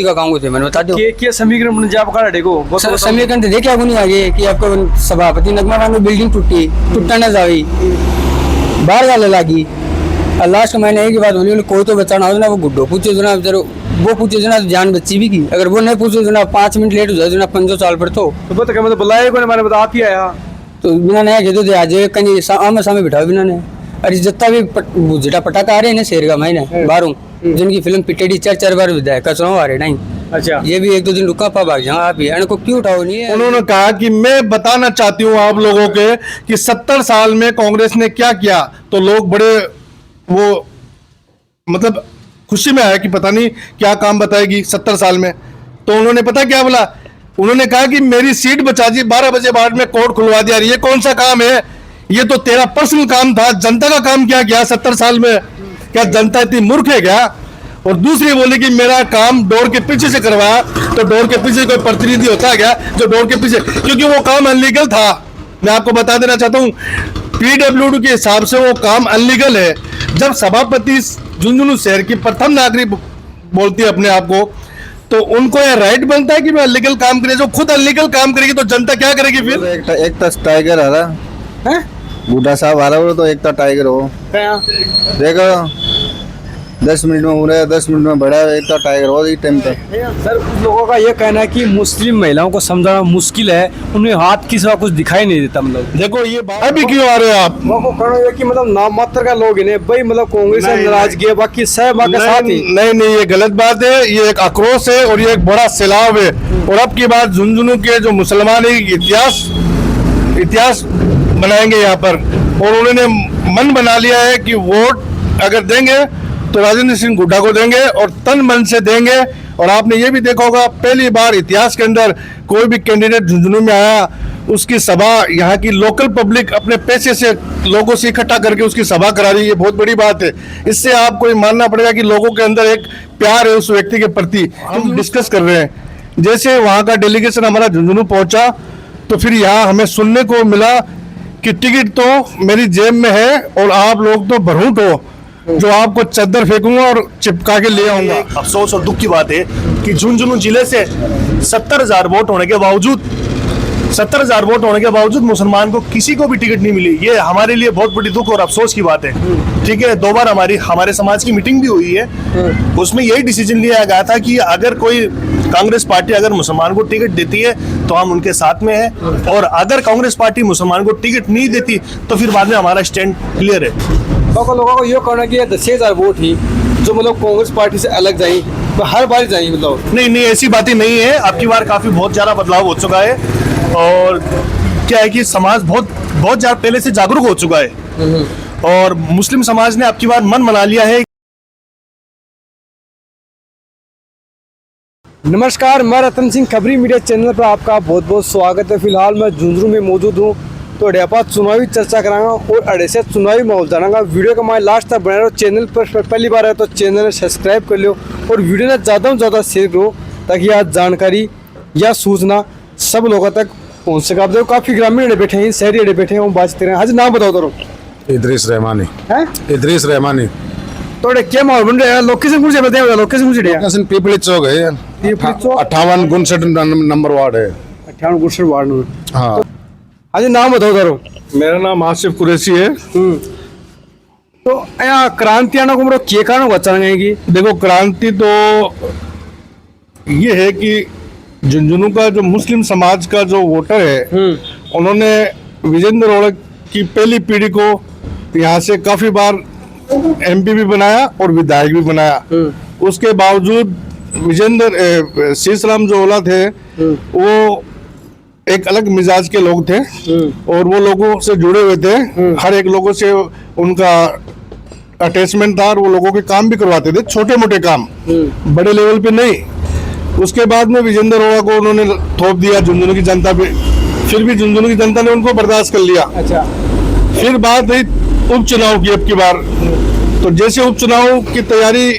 का काम थे मैंने बता दो के समीकरण बन जाप का देखो समीकरण तो देखा नहीं आगे कि आपको सभापति नगमा खान बिल्डिंग टूटा न जावी बाहर गाले लागी और लास्ट महीने एक ही बात बोली कोई तो बचाना हो ना वो गुड्डो पूछो जो ना बेचारो वो पूछो जो ना जान बच्ची भी की अगर वो नहीं पूछो जो ना 5 मिनट लेट हो जाए जो ना 5 साल पर तो बता क्या मतलब बुलाए को मैंने बता आप ही आया तो बिना नया कह दो आज कहीं आमने सामने बिठाओ बिना ने अरे जितना भी जिटा पटाखा आ रहे हैं ना शेर का महीने बाहरों जिनकी फिल्म पिटेडी 4 बार विधायक का चुनाव आ रहे नहीं अच्छा ये भी 1-2 दिन रुका पा भाग जाओ आप ही इनको क्यों उठाओ नहीं है। उन्होंने कहा कि मैं बताना चाहती हूँ आप लोगों के कि 70 साल में कांग्रेस ने क्या किया तो लोग बड़े वो मतलब खुशी में आया कि पता नहीं क्या काम बताएगी 70 साल में। तो उन्होंने पता क्या बोला, उन्होंने कहा कि मेरी सीट बचा दी 12 बजे बाद में कोर्ट खुलवा दिया। ये कौन सा काम है, ये तो तेरा पर्सनल काम था, जनता का काम क्या किया 70 साल में? क्या जनता इतनी मूर्ख है क्या? और दूसरी बोली कि मेरा काम डोर के पीछे से करवाया, तो डोर के पीछे कोई प्रतिनिधि होता है क्या जो डोर के पीछे, क्योंकि वो काम अनलीगल था। मैं आपको बता देना चाहता हूँ PWD के हिसाब से वो काम अनलीगल है। जब सभापति झुंझुनू शहर की प्रथम नागरिक बोलती है अपने आप को, तो उनको यह राइट बनता है कि मैं अनलीगल काम करे। जो खुद अनलीगल काम करेगी तो जनता क्या करेगी फिर? एक तो टाइगर आ रहा है, बूढ़ा साहब आ रहा है, तो एक तो टाइगर हो देखो 10 मिनट में हो रहा है, 10 मिनट में बढ़ा है, एक तो टाइगर हो इस टाइम पे। सर कुछ लोगों का ये कहना है कि मुस्लिम महिलाओं को समझाना मुश्किल है, उन्हें हाथ की सिवा कुछ दिखाई नहीं देता। मतलब देखो ये बात अभी क्यों आ रहे हो आप? वो कहना है कि मतलब नाम मात्र का लोग इन्हें भाई मतलब कांग्रेस से नाराजगी है, बाकी सब के साथ ही नहीं, ये गलत बात है। ये एक आक्रोश है और ये एक बड़ा सैलाब है। और अब की बात झुंझुनू के जो मुसलमान इतिहास बनाएंगे यहाँ पर, और उन्होंने मन बना लिया है कि वोट अगर देंगे तो राजेंद्र सिंह हुड्डा को देंगे और तन मन से देंगे। और आपने ये भी देखा होगा पहली बार इतिहास के अंदर कोई भी कैंडिडेट झुंझुनू में आया, उसकी सभा यहाँ की लोकल पब्लिक अपने पैसे से लोगों से इकट्ठा करके उसकी सभा करा रही है। ये बहुत बड़ी बात है। इससे आपको मानना पड़ेगा कि लोगों के अंदर एक प्यार है उस व्यक्ति के प्रति। हम डिस्कस कर रहे हैं, जैसे वहाँ का डेलीगेशन हमारा झुंझुनू पहुंचा तो फिर यहाँ हमें सुनने को मिला कि टिकट तो मेरी जेब में है और आप लोग तो भरूट हो, जो आपको चद्दर फेंकूंगा और चिपका के ले आऊंगा। अफसोस और दुख की बात है कि झुंझुनू जिले से 70,000 वोट होने के बावजूद मुसलमान को किसी को भी टिकट नहीं मिली। ये हमारे लिए बहुत बड़ी दुख और अफसोस की बात है। ठीक है, 2 बार हमारे समाज की मीटिंग भी हुई है, उसमें यही डिसीजन लिया गया था कि अगर कोई कांग्रेस पार्टी अगर मुसलमान को टिकट देती है तो हम उनके साथ में हैं, और अगर कांग्रेस पार्टी मुसलमान को टिकट नहीं देती तो फिर बाद में हमारा स्टैंड क्लियर है। लोगों को ये कहना कि 10,000 वोट ही जो मतलब कांग्रेस पार्टी से अलग जाई, तो हर बार जाई मतलब नहीं, ऐसी बातें नहीं है। आपकी बार काफी बहुत ज्यादा बदलाव हो चुका है, और क्या है कि समाज बहुत ज्यादा पहले से जागरूक हो चुका है, और मुस्लिम समाज ने आपकी बार मन बना लिया है। नमस्कार, मैं रतन सिंह खबरी मीडिया चैनल पर आपका बहुत बहुत स्वागत है। फिलहाल मैं झुंझुनू में मौजूद हूँ, तो अडेपा चुनावी चर्चा कराऊंगा और अड़े से चुनावी माहौल जानागा। वीडियो का मैं लास्ट तक बना रहा हूँ। चैनल पर पहली बार है तो चैनल सब्सक्राइब कर लो और वीडियो ने ज़्यादा से ज़्यादा शेयर करो, ताकि आज जानकारी या सूचना सब लोगों तक पहुँच सके। आप देखो काफ़ी ग्रामीण अड़े बैठे हैं, शहरी अड़े बैठे हैं, बात करें। आज नाम बताओ तो इदरीस रहमानी है, इदरीस रहमानी। तो क्या माहौल बन रहा है? लोकेशन कुछ बताया, लोकेशन कुछ लोकेशन पीपली चौक है, 58 नंबर वार्ड है, 58 गुरसर वार्ड में। हाँ। आज नाम बताओ तो। मेरा नाम आसिफ कुरैशी है। तो यहाँ क्रांति आना को के कारण बचाएंगे? देखो क्रांति तो ये है कि झुंझुनू का जो मुस्लिम समाज का जो वोटर है, उन्होंने विजेंद्र रोड़ा की पहली पीढ़ी को यहाँ से काफी बार MP भी बनाया और विधायक भी बनाया। उसके बावजूद विजेंद्र शीशराम जो ओला थे वो एक अलग मिजाज के लोग थे और वो लोगों से जुड़े हुए थे। हर एक लोगों से उनका अटैचमेंट था और वो लोगों के काम भी करवाते थे, छोटे मोटे काम, बड़े लेवल पे नहीं। उसके बाद में विजेंद्र रोड़ा को उन्होंने थोप दिया झुंझुनू की जनता पे, फिर भी झुंझुनू की जनता ने उनको बर्दाश्त कर लिया। अच्छा, फिर बात हुई उपचुनाव की। अब की बार तो जैसे उपचुनाव की तैयारी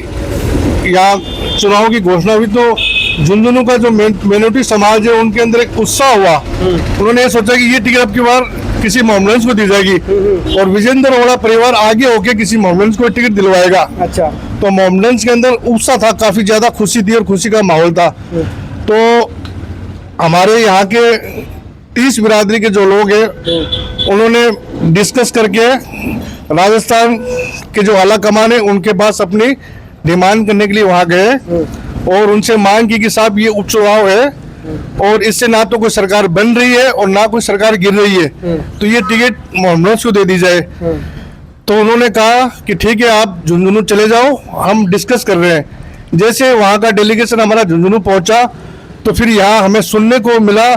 या चुनाव की घोषणा हुई तो झुंझुनू का जो मिनोरिटी समाज है उनके अंदर एक उत्साह हुआ। उन्होंने ये सोचा कि ये टिकट अब की बार किसी मोहम्मदन को दी जाएगी और विजेंद्र रोड़ा परिवार आगे होके किसी मोहम्मदन को टिकट दिलवाएगा। अच्छा, तो मोमडन्स के अंदर उत्साह था, काफ़ी ज़्यादा खुशी थी और खुशी का माहौल था। तो हमारे यहाँ के 30 बिरादरी के जो लोग हैं उन्होंने डिस्कस करके राजस्थान के जो आला कमान है उनके पास अपनी डिमांड करने के लिए वहाँ गए और उनसे मांग की कि साहब ये उपचुनाव है और इससे ना तो कोई सरकार बन रही है और ना कोई सरकार गिर रही है, तो ये टिकट मोहम्मद को दे दी जाए। तो उन्होंने कहा कि ठीक है, आप झुंझुनू चले जाओ, हम डिस्कस कर रहे हैं। जैसे वहाँ का डेलीगेशन हमारा झुंझुनू पहुँचा तो फिर यहाँ हमें सुनने को मिला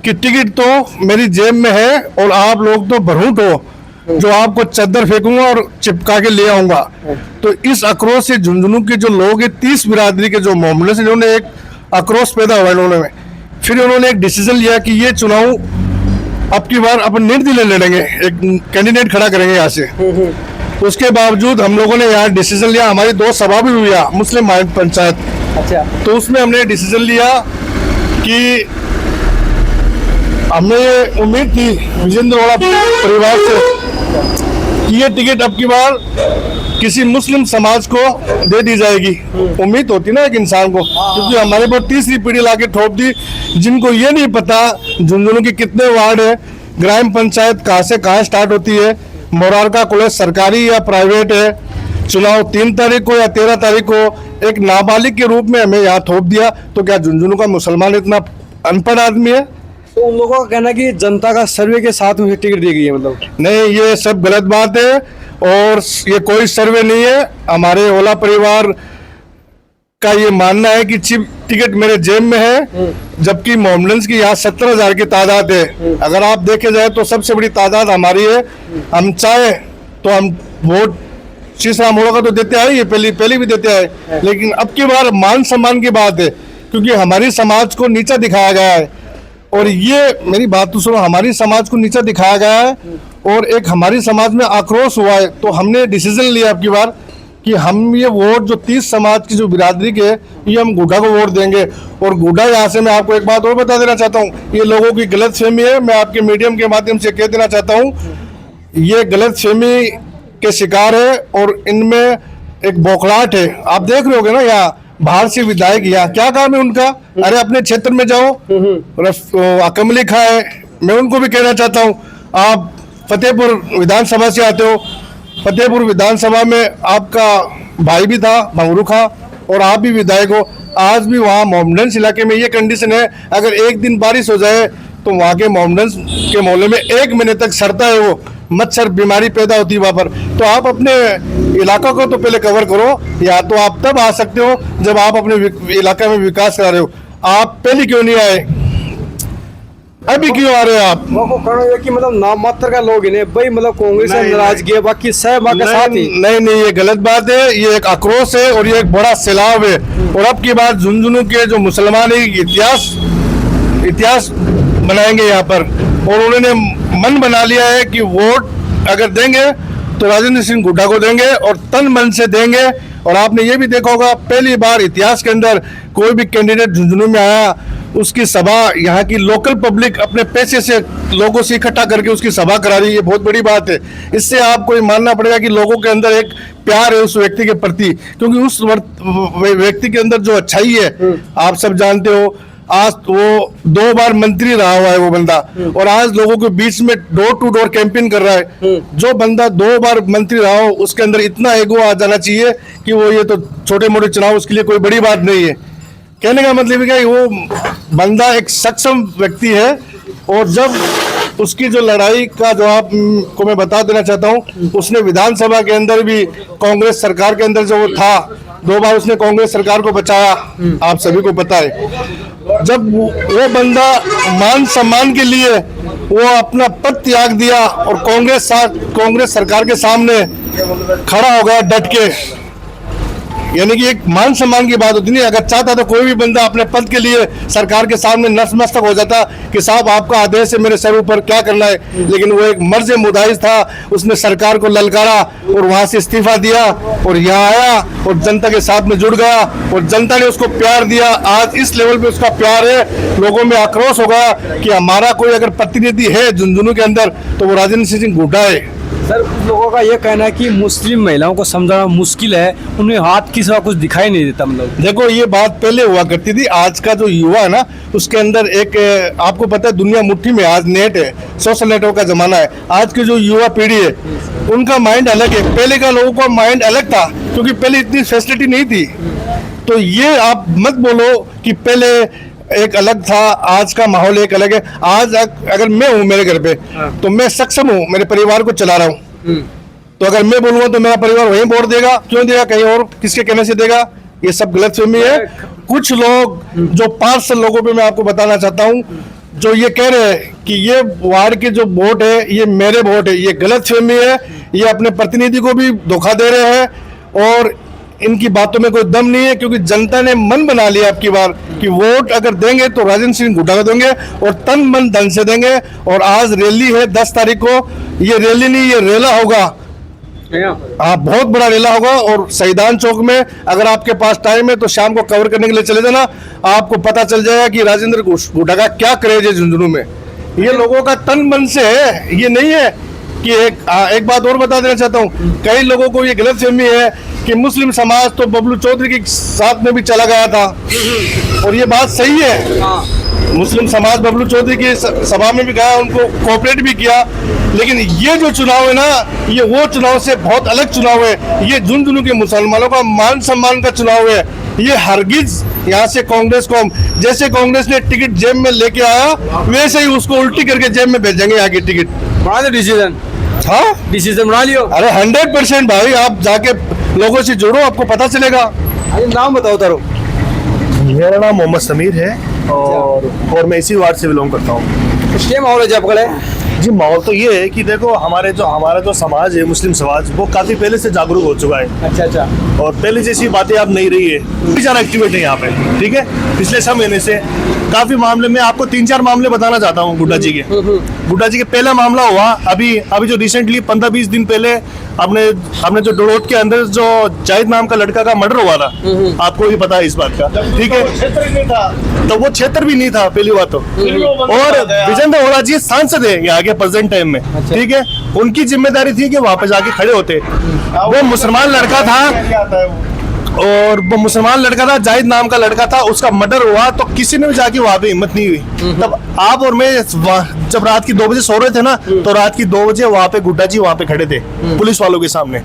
कि टिकट तो मेरी जेब में है और आप लोग तो भरूट हो, जो आपको चद्दर फेंकूंगा और चिपका के ले आऊंगा। तो इस आक्रोश से झुंझुनू के जो लोग हैं, 30 बिरादरी के जो मोहम्मद से, इन्होंने एक आक्रोश पैदा हुआ इन्होंने। फिर उन्होंने एक डिसीजन लिया कि ये चुनाव अब की बार अपन निर्दलीय लड़ेंगे, एक कैंडिडेट खड़ा करेंगे यहाँ से। उसके बावजूद हम लोगों ने यहाँ डिसीजन लिया, हमारी 2 सभा भी हुई मुस्लिम पंचायत। अच्छा। तो उसमें हमने डिसीजन लिया कि हमें ये उम्मीद थी विजेंद्र वाला परिवार से कि ये टिकट अब की बार किसी मुस्लिम समाज को दे दी जाएगी। उम्मीद होती ना एक इंसान को, क्योंकि हमारे बहुत तीसरी पीढ़ी लाके ठोक दी, जिनको ये नहीं पता झुंझुनू के कितने वार्ड है, ग्राम पंचायत कहाँ से कहाँ स्टार्ट होती है, मोरारका कॉलेज सरकारी या प्राइवेट है, चुनाव 3 तारीख को या 13 तारीख को। एक नाबालिग के रूप में हमें यहाँ थोप दिया। तो क्या झुंझुनू का मुसलमान इतना अनपढ़ आदमी है? तो उन लोगों का कहना है कि जनता का सर्वे के साथ में टिकट दी गई है, मतलब नहीं, ये सब गलत बात है और ये कोई सर्वे नहीं है। हमारे ओला परिवार का ये मानना है कि चिप टिकट मेरे जेब में है, जबकि मोमडन्स की यहाँ 17,000 की तादाद है। अगर आप देखे जाए तो सबसे बड़ी तादाद हमारी है। हम चाहे तो हम वोट शीशा मोड़ा का तो देते आए, ये पहले भी देते आए, लेकिन अब की बार मान सम्मान की बात है, क्योंकि हमारी समाज को नीचा दिखाया गया है। और ये मेरी बात तो सुनो, हमारी समाज को नीचा दिखाया गया है और एक हमारी समाज में आक्रोश हुआ है। तो हमने डिसीजन लिया अब की बार कि हम ये वोट जो 30 समाज की जो बिरादरी के, ये हम गुड्डा को वोट देंगे। और गुड्डा यहाँ से मैं आपको एक बात और बता देना चाहता हूँ, ये लोगों की गलत फहमी है, मैं आपके मीडियम के माध्यम से कह देना चाहता हूँ, ये गलत फहमी के शिकार है और इनमें एक बौखलाहट है। आप देख रहे होगे ना, यहाँ बाहर से विधायक यहाँ क्या काम है उनका? अरे अपने क्षेत्र में जाओ, कमली खाए। मैं उनको भी कहना चाहता हूँ, आप फतेहपुर विधानसभा से आते हो, फतेहपुर विधानसभा में आपका भाई भी था भंगरू खा और आप भी विधायक हो। आज भी वहाँ मोमडन्स इलाके में ये कंडीशन है, अगर एक दिन बारिश हो जाए तो वहाँ के मोमडन्स के मोहल्ले में 1 महीने तक सड़ता है, वो मच्छर बीमारी पैदा होती है वहाँ पर। तो आप अपने इलाका को तो पहले कवर करो, या तो आप तब आ सकते हो जब आप अपने इलाका में विकास करा रहे हो। आप पहले क्यों नहीं आए, अभी क्यों आ रहे हो आप? वो कहना है कि मतलब नाम मात्र का लोग इन्हें भाई, मतलब कांग्रेस से नाराजगी है, बाकी सब के साथ ही। नहीं, ये गलत बात है, ये एक आक्रोश है और ये एक बड़ा सैलाब है। और अब की बात झुंझुनू के जो मुसलमान है इतिहास बनाएंगे यहाँ पर, और उन्होंने मन बना लिया है कि वोट अगर देंगे तो राजेंद्र सिंह गुड्डा को देंगे और तन मन से देंगे। और आपने ये भी देखा होगा, पहली बार इतिहास के अंदर कोई भी कैंडिडेट झुंझुनू में आया, उसकी सभा यहाँ की लोकल पब्लिक अपने पैसे से लोगों से इकट्ठा करके उसकी सभा करा रही है। ये बहुत बड़ी बात है। इससे आपको ये मानना पड़ेगा कि लोगों के अंदर एक प्यार है उस व्यक्ति के प्रति, क्योंकि उस व्यक्ति के अंदर जो अच्छाई है, आप सब जानते हो, आज वो 2 बार मंत्री रहा हुआ है वो बंदा, और आज लोगों के बीच में डोर टू डोर कैंपेन कर रहा है। जो बंदा 2 बार मंत्री रहा हो, उसके अंदर इतना ईगो आ जाना चाहिए कि वो ये तो छोटे मोटे चुनाव उसके लिए कोई बड़ी बात नहीं है। कहने का मतलब है कि वो बंदा एक सक्षम व्यक्ति है। और जब उसकी जो लड़ाई का जवाब को मैं बता देना चाहता हूँ, उसने विधानसभा के अंदर भी कांग्रेस सरकार के अंदर जो वो था, 2 बार उसने कांग्रेस सरकार को बचाया, आप सभी को पता है। जब वो बंदा मान सम्मान के लिए वो अपना पद त्याग दिया और कांग्रेस सरकार के सामने खड़ा हो गया डट के, यानी कि एक मान सम्मान की बात होती नहीं। अगर चाहता तो कोई भी बंदा अपने पद के लिए सरकार के सामने नतमस्तक हो जाता कि साहब आपका आदेश है मेरे सर ऊपर, क्या करना है। लेकिन वो एक मर्ज मुदाहिज था, उसने सरकार को ललकारा और वहां से इस्तीफा दिया और यहाँ आया और जनता के साथ में जुड़ गया और जनता ने उसको प्यार दिया। आज इस लेवल पे उसका प्यार है, लोगों में आक्रोश होगा कि हमारा कोई अगर प्रतिनिधि है झुंझुनू के अंदर तो वो राजेंद्र सिंह गुड्डा है। सर कुछ लोगों का ये कहना है कि मुस्लिम महिलाओं को समझाना मुश्किल है, उन्हें हाथ की सिवा कुछ दिखाई नहीं देता। मतलब देखो ये बात पहले हुआ करती थी, आज का जो युवा है ना उसके अंदर एक आपको पता है दुनिया मुट्ठी में, आज नेट है, सोशल नेटवर्क का जमाना है। आज की जो युवा पीढ़ी है उनका माइंड अलग है, पहले का लोगों का माइंड अलग था, क्योंकि पहले इतनी फैसिलिटी नहीं थी। तो ये आप मत बोलो कि पहले एक अलग था, आज का माहौल एक अलग है। आज अगर मैं हूँ मेरे घर पे तो मैं सक्षम हूँ, मेरे परिवार को चला रहा हूँ। तो अगर मैं बोलूंगा तो मेरा परिवार वहीं वोट देगा, क्यों देगा कहीं और, किसके कहने से देगा? ये सब गलतफहमी है। कुछ लोग जो 500 लोगों पे मैं आपको बताना चाहता हूँ जो ये कह रहे हैं कि ये वार्ड के जो वोट है ये मेरे वोट है, ये गलतफहमी है। ये अपने प्रतिनिधि को भी धोखा दे रहे हैं और इनकी बातों में कोई दम नहीं है, क्योंकि जनता ने मन बना लिया अब की बार कि वोट अगर देंगे तो राजेंद्र सिंह गुड्डा को देंगे और तन मन धन से देंगे। और आज रैली है 10 तारीख को, ये रैली नहीं ये रेला होगा। हाँ बहुत बड़ा रेला होगा। और शहीदान चौक में अगर आपके पास टाइम है तो शाम को कवर करने के लिए चले जाना, आपको पता चल जाएगा कि राजेंद्र गुड्डा का क्या क्रेज है झुंझुनू में। ये लोगों का तन मन से है, ये नहीं है कि एक बात और बता देना चाहता हूँ, कई लोगों को ये गलतफहमी है कि मुस्लिम समाज तो बबलू चौधरी के साथ में भी चला गया था, और ये बात सही है। मुस्लिम समाज बबलू चौधरी की सभा में भी गया, उनको कोऑपरेट भी किया। लेकिन ये जो चुनाव है ना, ये वो चुनाव से बहुत अलग चुनाव है। ये झुंझुनू के मुसलमानों का मान सम्मान का चुनाव है। ये हरगिज यहाँ से कांग्रेस को, जैसे कांग्रेस ने टिकट जेब में लेके आया वैसे ही उसको उल्टी करके जेब में भेजेंगे आगे टिकट। बना दो डिसीजन। हाँ डिसीजन बना लियो। अरे 100% भाई, आप जाके लोगों से जुड़ो, आपको पता चलेगा। अरे नाम बताओ तारो। मेरा नाम मोहम्मद समीर है और मैं इसी वार्ड से बिलोंग करता हूँ। क्या माहौल है जब खड़े? जी माहौल तो ये है कि देखो हमारा जो समाज है, मुस्लिम समाज, वो काफी पहले से जागरूक हो चुका है। अच्छा। और पहले जैसी बातें अब नहीं रही है, काफी ज्यादा एक्टिवेट है यहाँ पे। ठीक है, पिछले 6 महीने से काफी मामले में आपको 3-4 मामले बताना चाहता हूँ गुड्डा जी के। गुड्डा जी के पहला मामला हुआ अभी जो रिसेंटली 15-20 दिन पहले अपने जो डोडोट के अंदर जो जाहिद नाम का लड़का का मर्डर हुआ था, आपको भी पता है इस बात का। ठीक है, तो वो क्षेत्र भी नहीं था पहली बात तो। और विजेंद्र ओरा जी सांसद है यहाँ के प्रेजेंट टाइम में। ठीक है, उनकी जिम्मेदारी थी कि वहां पे जाके खड़े होते। वो मुसलमान लड़का था, जाहिद नाम का लड़का था, उसका मर्डर हुआ तो किसी ने भी जाके वहां पे हिम्मत नहीं हुई। तब आप और मैं जब रात की 2 बजे सो रहे थे ना, तो रात की 2 बजे वहां पे गुड्डा जी वहां पे खड़े थे पुलिस वालों के सामने।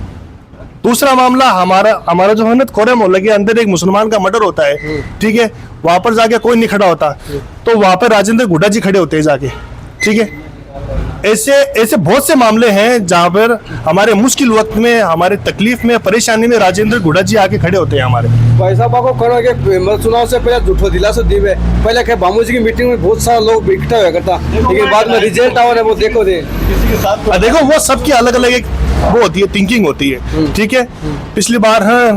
दूसरा मामला हमारा जो है ना कोरे मोहल्ले के अंदर एक मुसलमान का मर्डर होता है। ठीक है, वहां पर जाके कोई नहीं खड़ा होता, तो वहां पर राजेंद्र गुड्डा जी खड़े होते हैं जाके। ठीक है, ऐसे बहुत से मामले हैं जहां पर हमारे मुश्किल वक्त में, हमारे तकलीफ में, परेशानी में राजेंद्र गुड्डा जी आके खड़े होते हैं हमारे। भाई साहब आपको करो कि चुनाव से पहले झूठो दिलासा दिवे, पहले के बामूजी की मीटिंग में बहुत सारा लोग इकट्ठा हुआ करता, लेकिन बाद में रिजल्ट आवा वो देखो देखो वो सबकी अलग अलग एक वो होती है, थिंकिंग होती है। ठीक है, पिछली बार हाँ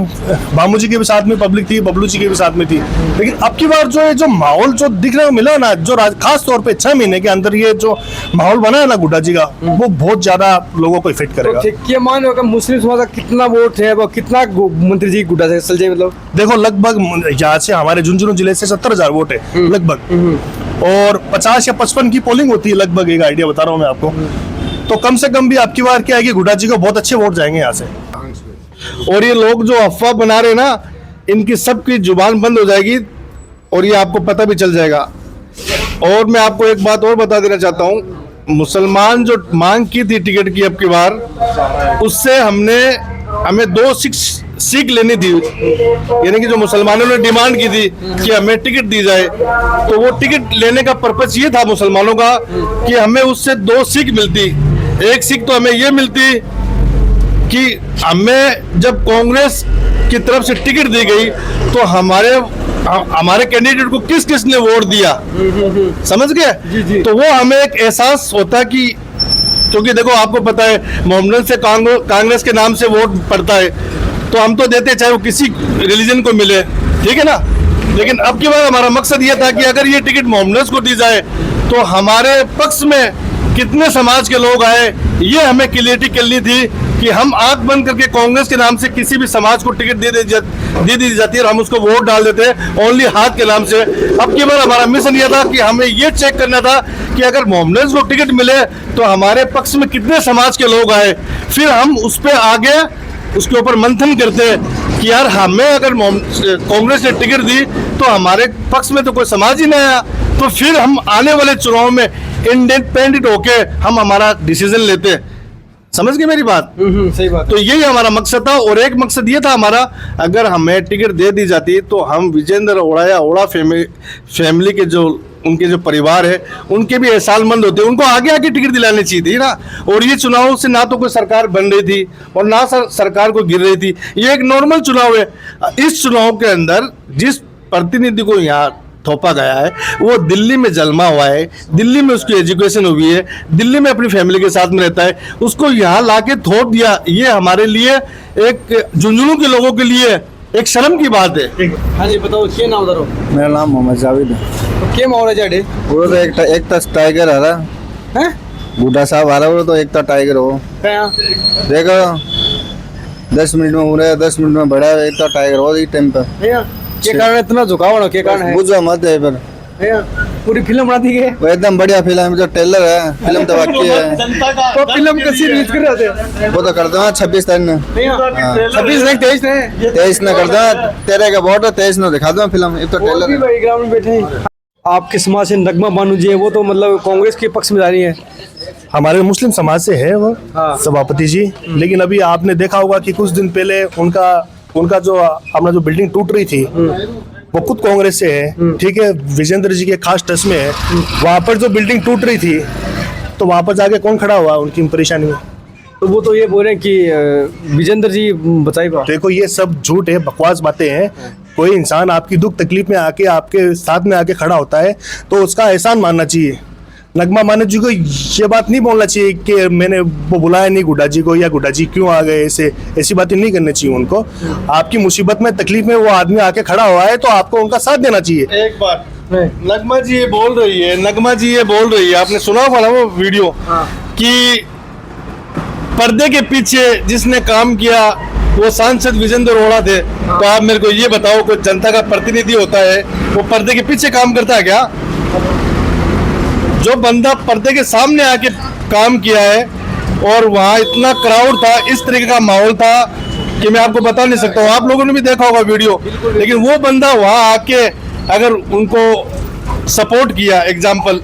बामू जी के भी साथ में पब्लिक थी, बबलू जी के भी साथ में थी, लेकिन अब की बार जो माहौल जो दिखने को मिला ना, जो खास तौर पे 6 महीने के अंदर ये जो माहौल बना है ना गुड्डा जी का, वो बहुत ज्यादा लोगों को इफेक्ट करेगा। तो क्या मान लो कि मुस्लिम समाज का कितना वोट है, वो कितना मंत्री जी गुड्डा से चल जाए? मतलब देखो लगभग यहाँ से हमारे झुंझुनू जिले से 70,000 वोट है लगभग, और 50 या 55 की पोलिंग होती है लगभग, एक आइडिया बता रहा हूँ मैं आपको। तो कम से कम भी आपकी बार क्या है कि गुड्डा जी को बहुत अच्छे वोट जाएंगे यहाँ से। और ये लोग जो अफवाह बना रहे हैं ना, इनकी सबकी जुबान बंद हो जाएगी और ये आपको पता भी चल जाएगा। और मैं आपको एक बात और बता देना चाहता हूँ, मुसलमान जो मांग की थी टिकट की अब की बार, उससे हमें 2 सीख लेनी थी, यानी कि जो मुसलमानों ने डिमांड की थी कि हमें टिकट दी जाए, तो वो टिकट लेने का पर्पस ये था मुसलमानों का कि हमें उससे 2 सीख मिलती। एक सीख तो हमें ये मिलती कि हमें जब कांग्रेस की तरफ से टिकट दी गई तो हमारे कैंडिडेट को किस किस ने वोट दिया, समझ गए? तो वो हमें एक एहसास होता कि, क्योंकि देखो आपको पता है मोहम्मदन से कांग्रेस के नाम से वोट पड़ता है, तो हम तो देते चाहे वो किसी रिलीजन को मिले, ठीक है ना। लेकिन अब की बार हमारा मकसद ये था कि अगर ये टिकट मोहम्मदन को दी जाए तो हमारे पक्ष में कितने समाज के लोग आए, ये हमें क्लियरिटी करनी थी कि हम आंख बंद करके कांग्रेस के नाम से किसी भी समाज को टिकट दे दी जाती है और हम उसको वोट डाल देते हैं ओनली हाथ के नाम से। अब की बार हमारा मिशन यह था कि हमें ये चेक करना था कि अगर मोमडन्स को टिकट मिले तो हमारे पक्ष में कितने समाज के लोग आए, फिर हम उस पर आगे उसके ऊपर मंथन करते हैं कि यार हमें अगर कांग्रेस ने टिकट दी तो हमारे पक्ष में तो कोई समाज ही नहीं आया, तो फिर हम आने वाले चुनाव में इंडिपेंडेंट होके हम हमारा डिसीजन लेते हैं। समझ गए मेरी बात? सही बात। तो यही हमारा मकसद था। और एक मकसद ये था हमारा, अगर हमें टिकट दे दी जाती तो हम विजेंद्र ओड़ा या ओड़ा फैमिली के जो उनके जो परिवार है उनके भी एहसानमंद होते, उनको आगे आगे टिकट दिलानी चाहिए थी ना। और ये चुनाव से ना तो कोई सरकार बन रही थी और ना सरकार को गिर रही थी, ये एक नॉर्मल चुनाव है। इस चुनाव के अंदर जिस प्रतिनिधि को यहाँ थोपा गया है वो दिल्ली में जन्मा हुआ है, दिल्ली में उसकी एजुकेशन हुई है, दिल्ली में अपनी फैमिली के साथ में रहता है, उसको यहाँ लाके थोप दिया। ये हमारे लिए एक झुंझुनू के लोगों के लिए एक शर्म की बात है। हाँ जी बताओ, क्या नाम उधर हो? मेरा नाम मोहम्मद जावेद है। तो क्या माहौल है जाडे? वो तो एक तो टाइगर आ रहा हैं? बूढ़ा साहब आ रहा, वो तो एक तो टाइगर हो। क्या? देखो 10 मिनट में हो रहा है, 10 मिनट में बढ़ा है, एक तो टाइगर हो इस टाइम पर। क्या कारण है इतना झुकाव? क्या कारण है? बुझो मत है पर पूरी फिल्म बना दी है। वो एकदम बढ़िया फिल्म है, जो ट्रेलर है फिल्म तो बाकी है। तो फिल्म कैसी रिलीज कर रहे थे? वो तो कर दो 26 तारीख ने, 26 नहीं 23 ने। 23 ने कर दो, तेरे का वोट है 23 ने दिखा दो फिल्म, ये तो ट्रेलर है। ग्राउंड में बैठे हैं। आपके समाज से नगमा बानू जी है, वो तो मतलब कांग्रेस के पक्ष में जा रही है। हमारे मुस्लिम समाज से है वो सभापति जी, लेकिन अभी आपने देखा होगा कि कुछ दिन पहले उनका जो अपना जो बिल्डिंग टूट रही थी वो खुद कांग्रेस से है, ठीक है, विजेंद्र जी के खास टच में है। वहां पर जो बिल्डिंग टूट रही थी तो वहां पर जाके कौन खड़ा हुआ उनकी परेशानी में? तो वो तो ये बोल रहे हैं कि विजेंद्र जी बताइए। देखो ये सब झूठ है, बकवास बातें हैं। कोई इंसान आपकी दुख तकलीफ में आके आपके साथ में आके खड़ा होता है तो उसका एहसान मानना चाहिए। नगमा मानव जी को ये बात नहीं बोलना चाहिए कि मैंने वो बुलाया नहीं गुड्डा जी को, या गुड्डा जी क्यों आ गए, ऐसी बातें नहीं करनी चाहिए उनको। आपकी मुसीबत में तकलीफ में वो आदमी आके खड़ा हुआ है तो आपको उनका साथ देना चाहिए। एक बात नगमा जी ये बोल रही है, आपने सुना होगा ना वो वीडियो कि पर्दे के पीछे जिसने काम किया वो सांसद विजेंद्र ओड़ा थे। तो आप मेरे को ये बताओ, कोई जनता का प्रतिनिधि होता है वो पर्दे के पीछे काम करता है क्या? जो बंदा पर्दे के सामने आके काम किया है और वहाँ इतना क्राउड था, इस तरीके का माहौल था कि मैं आपको बता नहीं सकता हूँ। आप लोगों ने भी देखा होगा वीडियो, लेकिन वो बंदा वहाँ आके अगर उनको सपोर्ट किया एग्जाम्पल,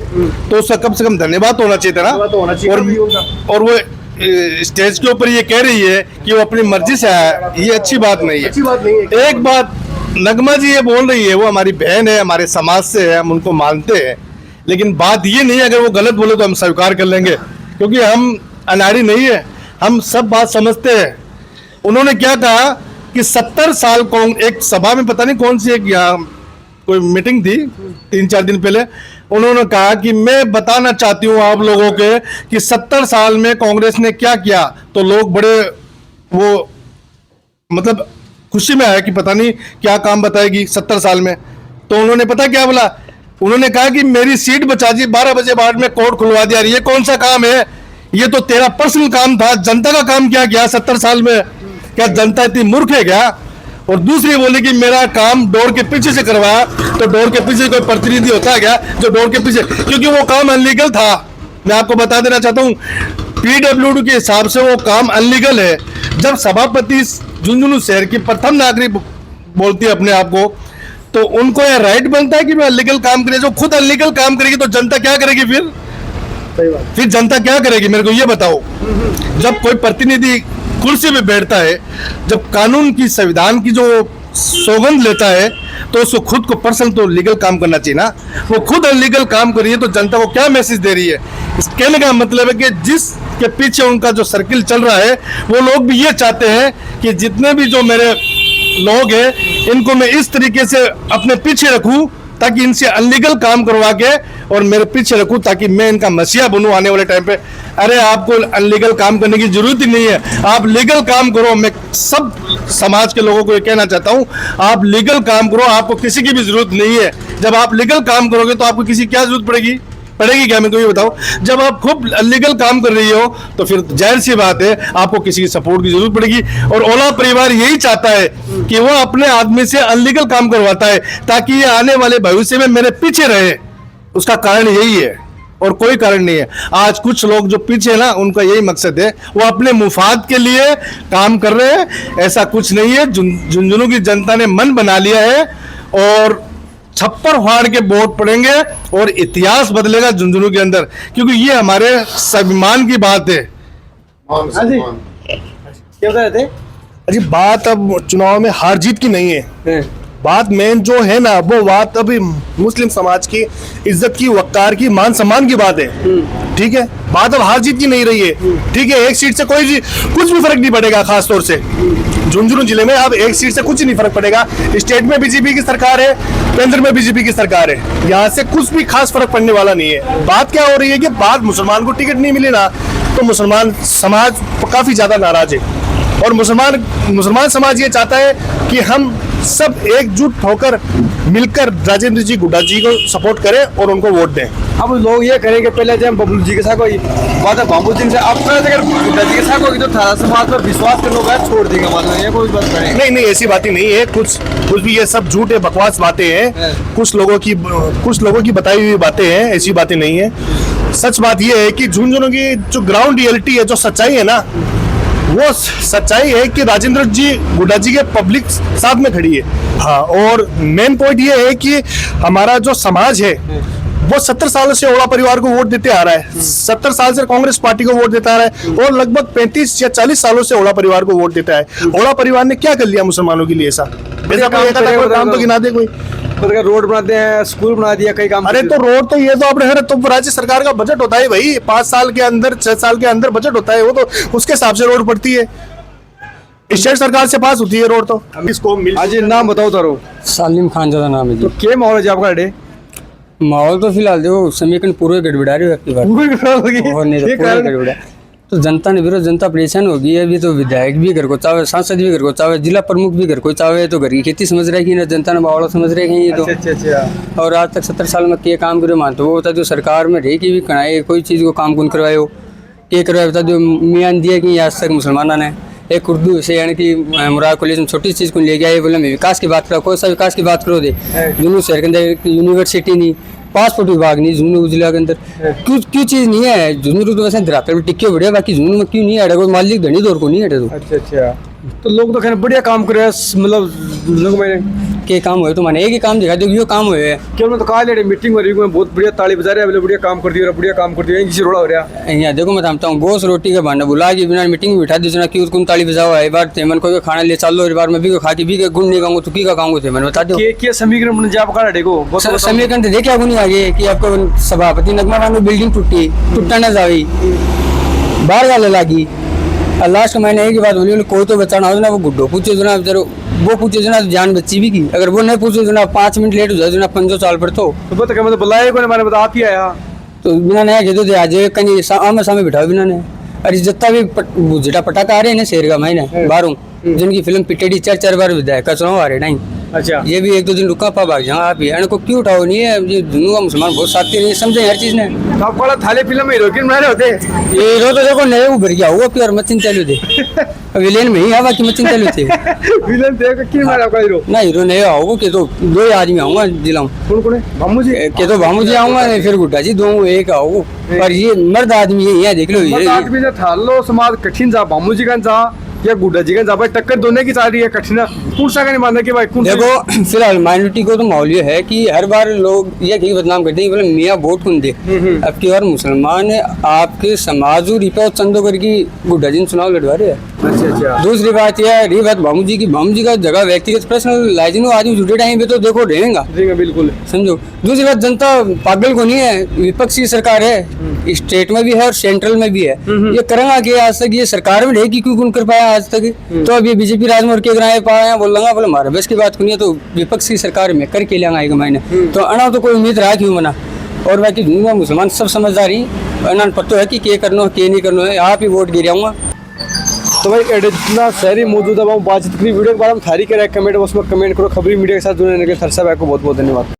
तो उसका कम से कम धन्यवाद होना चाहिए था ना। और वो स्टेज के ऊपर ये कह रही है कि वो अपनी मर्जी से आया, ये अच्छी बात नहीं है। एक बात नगमा जी ये बोल रही है, वो हमारी बहन है, हमारे समाज से है, हम उनको मानते हैं, लेकिन बात ये नहीं है अगर वो गलत बोले तो हम स्वीकार कर लेंगे, क्योंकि हम अनाड़ी नहीं है, हम सब बात समझते हैं। उन्होंने क्या कहा कि 70 साल एक सभा में, पता नहीं कौन सी एक यहाँ कोई मीटिंग थी 3-4 दिन पहले, उन्होंने कहा कि मैं बताना चाहती हूँ आप लोगों के कि 70 साल में कांग्रेस ने क्या किया। तो लोग बड़े वो मतलब खुशी में आए कि पता नहीं क्या काम बताएगी 70 साल में। तो उन्होंने पता क्या बोला, उन्होंने कहा कि मेरी सीट बचा दी, 12 बजे बाद में कोर्ट खुलवा दिया। ये कौन सा काम है? ये तो तेरा पर्सनल काम था, जनता का काम क्या किया 70 साल में? क्या जनता इतनी मूर्ख है क्या? और दूसरी बोली कि मेरा काम डोर के पीछे से करवाया। तो डोर के पीछे कोई प्रतिनिधि होता है क्या जो डोर के पीछे, क्योंकि वो काम अनलीगल था। मैं आपको बता देना चाहता हूँ, PWD के हिसाब से वो काम अनलीगल है। जब सभापति झुंझुनू शहर की प्रथम नागरिक बोलती है अपने आप को, तो उनको यह राइट बनता है कि मैं अनलीगल काम करे। जो खुद अनलीगल काम करेगी तो जनता क्या करेगी फिर जनता क्या करेगी? मेरे को ये बताओ। जब कोई प्रतिनिधि कुर्सी पे बैठता है, जब कानून की, संविधान की जो सौगंध लेता है, तो उसको खुद को पर्सनल तो लीगल काम करना चाहिए ना। वो खुद अनलीगल काम कर रही है तो जनता को क्या मैसेज दे रही है? इस कहने का मतलब है कि जिसके पीछे उनका जो सर्किल चल रहा है, वो लोग भी ये चाहते हैं कि जितने भी जो मेरे लोग हैं इनको मैं इस तरीके से अपने पीछे रखूं ताकि इनसे अनलीगल काम करवा के और मेरे पीछे रखूं ताकि मैं इनका मसीहा बनूं आने वाले टाइम पे। अरे आपको अनलीगल काम करने की जरूरत ही नहीं है, आप लीगल काम करो। मैं सब समाज के लोगों को ये कहना चाहता हूं, आप लीगल काम करो, आपको किसी की भी जरूरत नहीं है। जब आप लीगल काम करोगे तो आपको किसी की क्या जरूरत पड़ेगी? पड़ेगी क्या, मेरे को ये बताओ। जब आप खूब अनलीगल काम कर रही हो तो फिर जाहिर सी बात है आपको किसी की सपोर्ट की जरूरत पड़ेगी। और ओला परिवार यही चाहता है कि वो अपने आदमी से अनलीगल काम करवाता है ताकि ये आने वाले भविष्य में मेरे पीछे रहे। उसका कारण यही है और कोई कारण नहीं है। आज कुछ लोग जो पीछे है ना, उनका यही मकसद है, वो अपने मुफाद के लिए काम कर रहे हैं। ऐसा कुछ नहीं है। झुंझुनू की जनता ने मन बना लिया है और छप्पर फाड़ के वोट पड़ेंगे और इतिहास बदलेगा झुंझुनू के अंदर, क्योंकि ये हमारे स्वाभिमान की बात है। हाँ जी, क्या बता रहे थे? अजी बात अब चुनाव में हार जीत की नहीं है, बात मेन जो है ना वो बात अभी मुस्लिम समाज की इज्जत की, वक़ार की, मान सम्मान की बात है। ठीक है, बात अब हार जीत की नहीं रही है। ठीक है, एक सीट से कुछ भी फर्क नहीं पड़ेगा। खास तौर से झुंझुनू जिले में अब एक सीट से कुछ नहीं फर्क पड़ेगा। स्टेट में बीजेपी की सरकार है, केंद्र में बीजेपी की सरकार है, यहाँ से कुछ भी खास फर्क पड़ने वाला नहीं है। बात क्या हो रही है कि बात मुसलमान को टिकट नहीं मिले ना, तो मुसलमान समाज काफी ज्यादा नाराज है। और मुसलमान समाज ये चाहता है कि हम सब एकजुट होकर मिलकर राजेंद्र जी गुड्डा जी को सपोर्ट करें और उनको वोट दें। अब लोग ये करेंगे पहले जब बबलू जी के साथ कोई बात है, बाबू जी से अब अगर गुड्डा जी के साथ होगी तो थारा समाज पर विश्वास करने का छोड़ देगा, मान लो ये कोई बात करेंगे। नहीं, ऐसी बात ही नहीं है। कुछ भी ये सब झूठ है, बकवास बातें हैं। कुछ लोगों की बताई हुई बातें हैं, ऐसी बातें नहीं है। सच बात ये है कि झुंझुनू की जो ग्राउंड रियलिटी है, जो सच्चाई है ना, वो सच्चाई है कि राजेंद्र जी गुड्डा जी के पब्लिक साथ में खड़ी है। हाँ, और मेन पॉइंट ये है कि हमारा जो समाज है वो 70 साल से ओला परिवार को वोट देते आ रहा है, 70 साल से कांग्रेस पार्टी को वोट देता आ रहा है, और लगभग 35 या 40 सालों से ओला परिवार को वोट देता है। ओला परिवार ने क्या कर लिया मुसलमानों के लिए? ऐसा कोई काम तो गिना दे कोई। रोड बनाते हैं, स्कूल बना दिया, कई काम। अरे तो रोड तो ये तो अपने तो राज्य सरकार का बजट होता है भाई, 5 साल के अंदर 6 साल के अंदर बजट होता है, वो तो उसके हिसाब से रोड पड़ती है। स्टेट सरकार से पास होती है रोड। तो इसको आज नाम बताओ तारो। सालिम खान ज्यादा नाम है जी। तो क्या माहौल है जी आपका अड्डे? माहौल तो फिलहाल देखो समीकरण पूरे गड़बड़ा रही है आपकी बात, और नहीं तो पूरे गड़बड़ा। तो जनता ने विरोध, जनता परेशान होगी है। अभी तो विधायक भी घर को चाहे, सांसद भी घर को चाहे, जिला प्रमुख भी घर को चाहे, तो घर की खेती समझ रहे कि ना जनता ने बावड़ा समझ रहे हैं ये तो। अच्छा। और आज तक 70 साल में क्या काम करे मानते वो होता जो सरकार में रही की भी कनाए कोई चीज़ को काम कौन करवाए हो, क्या करवाए बता जो मियाँ दिया कि आज तक मुसलमाना ने एक उर्दू से यानी कि मुराद कॉलेज में छोटी चीज़ को ले गया, ये बोले मैं विकास की बात करो, कोई सा विकास की बात करो दे। जुनू शहर के अंदर यूनिवर्सिटी नहीं, पासपोर्ट विभाग नहीं, झुंझुनू जिला के अंदर क्यों चीज़ नहीं है। झुंझुनू तो वैसे धरातल पर टिके बढ़िया, बाकी झुंझुनू में क्यों नहीं है? कोई मालिक धनी दौर को नहीं है तो। अच्छा। तो लोग तो खैर बढ़िया काम कर रहे हैं, मतलब लोग मैंने के काम हुए तो मैंने एक ही काम दिखा दो, यो काम हुए क्यों मैं तो कहा ले मीटिंग हो रही है, बहुत बढ़िया ताली बजा रहे हैं, बढ़िया काम कर दिया, बढ़िया काम कर दिया, किसी रोड़ा हो रहा है। यहाँ देखो मैं बताता हूँ, गोश रोटी का भांडा बुला के बिना मीटिंग में बिठा दूसरा क्यों कौन ताली बजावा है। बार तेमन को खाना ले चलो, बार मैं भी को खा के भी गुण नहीं खाऊंगा तो की का खाऊंगा थे, मैंने बता दो क्या समीकरण बन जाए आपका देखो समीकरण तो देखिए आगे नहीं आगे कि आपको सभापति नगमा खान बिल्डिंग टूटी, टूटा न जावी, बाहर गाले लागी। और लास्ट महीने एक ही बात बोली, कोई तो बचाना हो ना, वो गुड्डो पूछे जो ना, वो पूछे जो ना जान बच्ची भी की, अगर वो नहीं पूछे जो ना 5 मिनट लेट हो जाए जो ना 5 साल पर तो मतलब बुलाया को मैंने बता आप ही आया तो बिना नया कह दो आज कहीं आमे सामने बिठाओ बिना ने। अरे जितना भी झटा पटाखा आ रहे हैं ना शेर का महीने बारों, जिनकी फिल्म पिटेडी 4 बार विधायक का चुनाव आ रहे नहीं। अच्छा, ये भी 1-2 दिन रुका पा भाग जहाँ आप ही को क्यों उठाओ नहीं है। ये दोनों का मुसलमान बहुत साथी नहीं समझे हर चीज ने। आप वाला थाले फिल्म में हीरोइन बना रहे होते, ये हीरो तो देखो नए उभर गया होगा प्यार मचिन चालू थे विलेन में ही हवा की मचिन चालू थे विलन देख के मारा आपका हीरो ना, हीरो नए आओगे के तो 2 आदमी आऊंगा जिलाऊं, कौन भामू जी के तो भामू जी आऊंगा नहीं फिर गुड्डा जी 2 एक आओ, पर ये मर्द आदमी है यहाँ देख लो मर्द आदमी ने थालो समाज कठिन जा भामू जी का जा या गुड्डा जी का जा भाई, टक्कर दोनों की चाह रही है कठिन, कौन सा का नहीं मानना कि भाई देखो फिलहाल माइनॉरिटी को तो माहौल ये है कि हर बार लोग ये कहीं बदनाम करते हैं बोले मियाँ वोट कौन दे। अब की बार मुसलमान आपके समाज रिपा चंदो करके गुड्डा जी ने चुनाव लड़वा रहे हैं। अच्छा। दूसरी बात यह रही बात भामू जी की, भामू जी का जगह व्यक्तिगत पर्सनल लाइजिनो आदमी जुटे टाइम पे तो देखो रहेगा बिल्कुल समझो। दूसरी बात जनता पागल को नहीं है, विपक्षी सरकार है, स्टेट में भी है और सेंट्रल में भी है। ये करेंगे कि आज तक ये सरकार में रहेगी क्यों कौन कर पाया आज तक, तो अभी बीजेपी राज में के पाया बोल लगा बोले हमारे बस की बात नहीं है तो विपक्ष की सरकार में करके लिया आएगा मैंने तो अना तो कोई उम्मीद रहा क्यों मना। और बाकी दुनिया मुसलमान सब समझदारी अना पता है कि क्या करना है क्या नहीं करना है, आप ही वोट गिराऊंगा। तो भाई जितना शहरी मौजूद है बातचीत वीडियो के बारे में थारी करें कमेंट बॉक्स में कमेंट करो। खबरी मीडिया के साथ जुड़ने के लिए बहुत बहुत धन्यवाद।